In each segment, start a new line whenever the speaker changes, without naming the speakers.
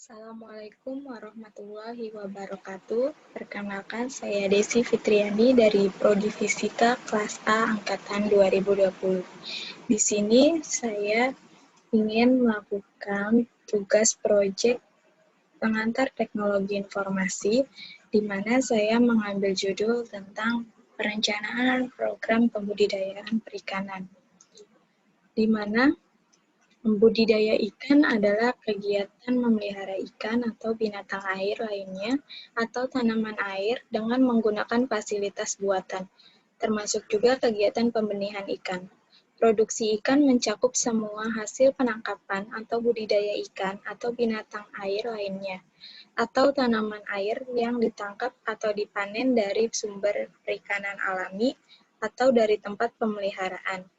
Assalamualaikum warahmatullahi wabarakatuh. Perkenalkan, saya Desi Fitriani dari Prodi Fisika kelas A angkatan 2020. Di sini saya ingin melakukan tugas proyek pengantar teknologi informasi, di mana saya mengambil judul tentang perencanaan program pembudidayaan perikanan, di mana membudidaya ikan adalah kegiatan memelihara ikan atau binatang air lainnya atau tanaman air dengan menggunakan fasilitas buatan, termasuk juga kegiatan pembenihan ikan. Produksi ikan mencakup semua hasil penangkapan atau budidaya ikan atau binatang air lainnya, atau tanaman air yang ditangkap atau dipanen dari sumber perikanan alami atau dari tempat pemeliharaan,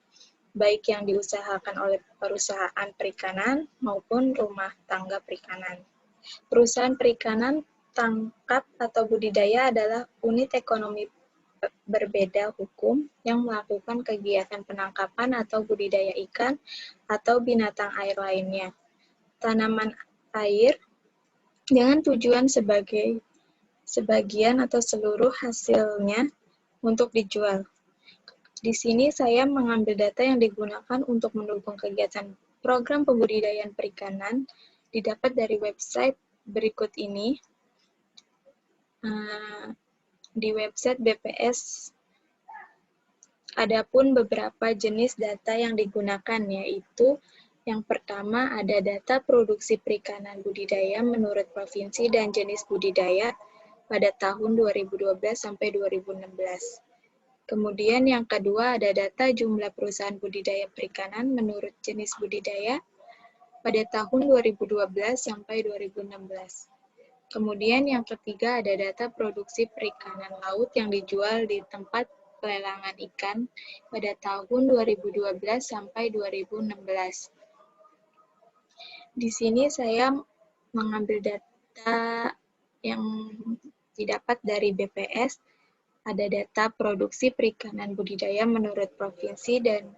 baik yang diusahakan oleh perusahaan perikanan maupun rumah tangga perikanan. Perusahaan perikanan, tangkap atau budidaya adalah unit ekonomi berbeda hukum yang melakukan kegiatan penangkapan atau budidaya ikan atau binatang air lainnya, tanaman air, dengan tujuan sebagian atau seluruh hasilnya untuk dijual. Di sini saya mengambil data yang digunakan untuk mendukung kegiatan program pembudidayaan perikanan didapat dari website berikut ini. Di website BPS, adapun beberapa jenis data yang digunakan, yaitu yang pertama ada data produksi perikanan budidaya menurut provinsi dan jenis budidaya pada tahun 2012 sampai 2016. Kemudian yang kedua ada data jumlah perusahaan budidaya perikanan menurut jenis budidaya pada tahun 2012 sampai 2016. Kemudian yang ketiga ada data produksi perikanan laut yang dijual di tempat pelelangan ikan pada tahun 2012 sampai 2016. Di sini saya mengambil data yang didapat dari BPS. Ada data produksi perikanan budidaya menurut provinsi dan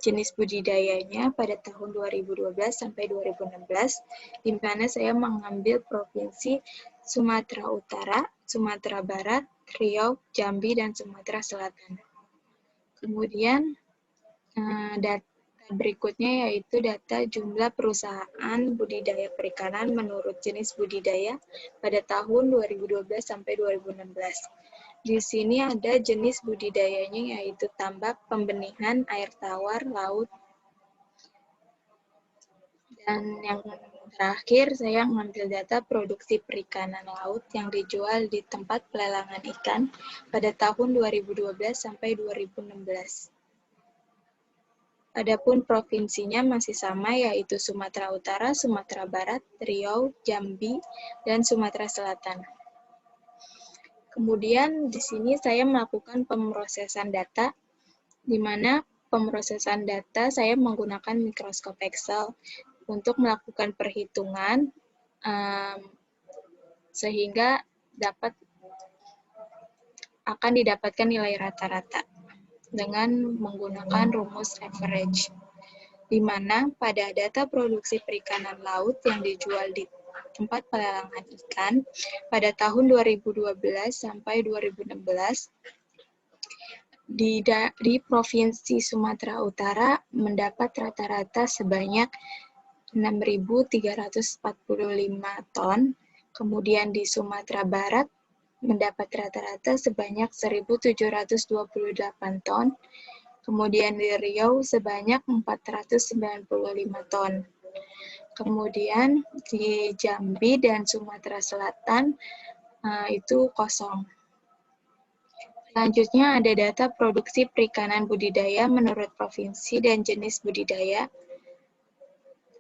jenis budidayanya pada tahun 2012 sampai 2016, di mana saya mengambil provinsi Sumatera Utara, Sumatera Barat, Riau, Jambi, dan Sumatera Selatan. Kemudian data berikutnya yaitu data jumlah perusahaan budidaya perikanan menurut jenis budidaya pada tahun 2012 sampai 2016. Di sini ada jenis budidayanya yaitu tambak, pembenihan, air tawar, laut, dan yang terakhir saya mengambil data produksi perikanan laut yang dijual di tempat pelelangan ikan pada tahun 2012 sampai 2016. Adapun provinsinya masih sama, yaitu Sumatera Utara, Sumatera Barat, Riau, Jambi, dan Sumatera Selatan. Kemudian di sini saya melakukan pemrosesan data, di mana pemrosesan data saya menggunakan mikroskop Excel untuk melakukan perhitungan sehingga akan didapatkan nilai rata-rata dengan menggunakan rumus average, di mana pada data produksi perikanan laut yang dijual di tempat pelelangan ikan pada tahun 2012 sampai 2016, di Provinsi Sumatera Utara mendapat rata-rata sebanyak 6.345 ton, kemudian di Sumatera Barat mendapat rata-rata sebanyak 1.728 ton, kemudian di Riau sebanyak 495 ton. Kemudian di Jambi dan Sumatera Selatan itu kosong. Selanjutnya ada data produksi perikanan budidaya menurut provinsi dan jenis budidaya.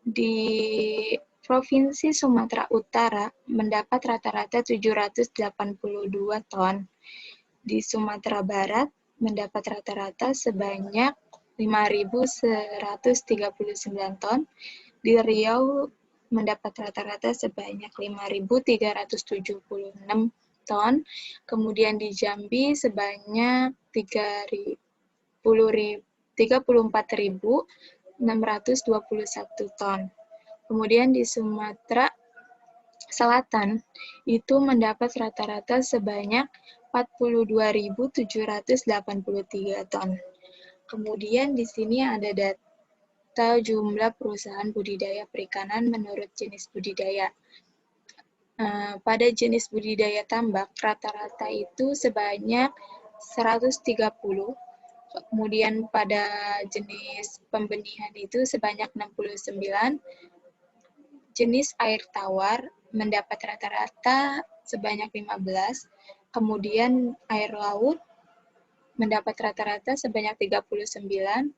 Di Provinsi Sumatera Utara mendapat rata-rata 782 ton. Di Sumatera Barat mendapat rata-rata sebanyak 5.139 ton. Di Riau mendapat rata-rata sebanyak 5.376 ton. Kemudian di Jambi sebanyak 34.621 ton. Kemudian di Sumatera Selatan itu mendapat rata-rata sebanyak 42.783 ton. Kemudian di sini ada data jumlah perusahaan budidaya perikanan menurut jenis budidaya. Pada jenis budidaya tambak, rata-rata itu sebanyak 130. Kemudian pada jenis pembenihan itu sebanyak 69. Jenis air tawar mendapat rata-rata sebanyak 15. Kemudian air laut mendapat rata-rata sebanyak 39.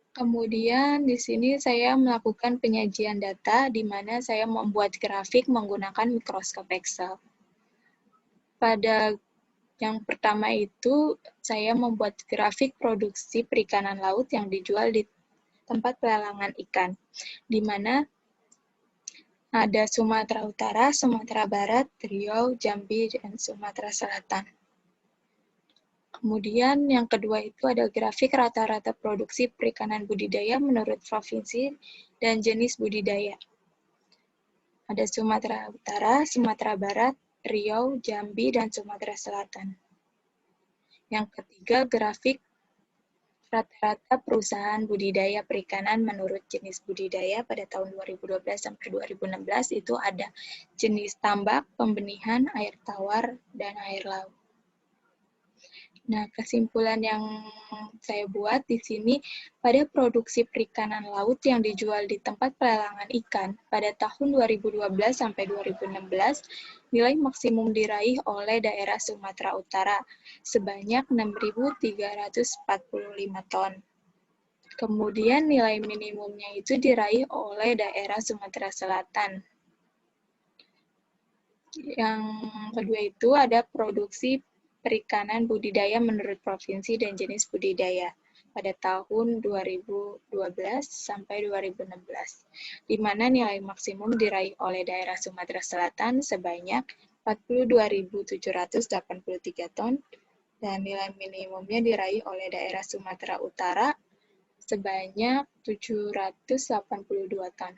Kemudian di sini saya melakukan penyajian data di mana saya membuat grafik menggunakan mikroskop Excel. Pada yang pertama itu, saya membuat grafik produksi perikanan laut yang dijual di tempat pelelangan ikan, di mana ada Sumatera Utara, Sumatera Barat, Riau, Jambi, dan Sumatera Selatan. Kemudian yang kedua itu ada grafik rata-rata produksi perikanan budidaya menurut provinsi dan jenis budidaya. Ada Sumatera Utara, Sumatera Barat, Riau, Jambi, dan Sumatera Selatan. Yang ketiga, grafik rata-rata perusahaan budidaya perikanan menurut jenis budidaya pada tahun 2012 sampai 2016 itu ada jenis tambak, pembenihan, air tawar, dan air laut. Nah, kesimpulan yang saya buat di sini, pada produksi perikanan laut yang dijual di tempat pelelangan ikan pada tahun 2012 sampai 2016, nilai maksimum diraih oleh daerah Sumatera Utara sebanyak 6.345 ton. Kemudian nilai minimumnya itu diraih oleh daerah Sumatera Selatan. Yang kedua itu ada produksi perikanan budidaya menurut provinsi dan jenis budidaya pada tahun 2012 sampai 2016, di mana nilai maksimum diraih oleh daerah Sumatera Selatan sebanyak 42.783 ton, dan nilai minimumnya diraih oleh daerah Sumatera Utara sebanyak 782 ton.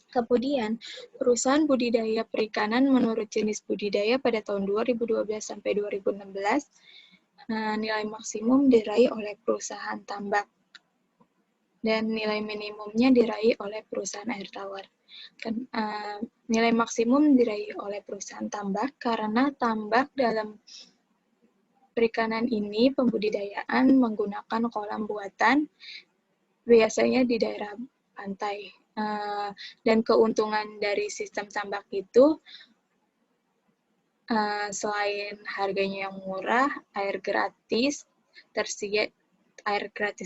Kemudian, perusahaan budidaya perikanan menurut jenis budidaya pada tahun 2012 sampai 2016, nilai maksimum diraih oleh perusahaan tambak dan nilai minimumnya diraih oleh perusahaan air tawar. Nilai maksimum diraih oleh perusahaan tambak karena tambak dalam perikanan ini pembudidayaan menggunakan kolam buatan, biasanya di daerah pantai. Dan keuntungan dari sistem tambak itu, selain harganya yang murah, air gratis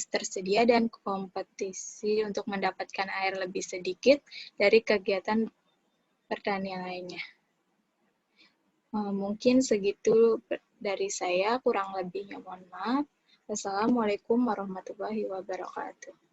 tersedia dan kompetisi untuk mendapatkan air lebih sedikit dari kegiatan pertanian lainnya. Mungkin segitu dari saya, kurang lebihnya mohon maaf. Wassalamualaikum warahmatullahi wabarakatuh.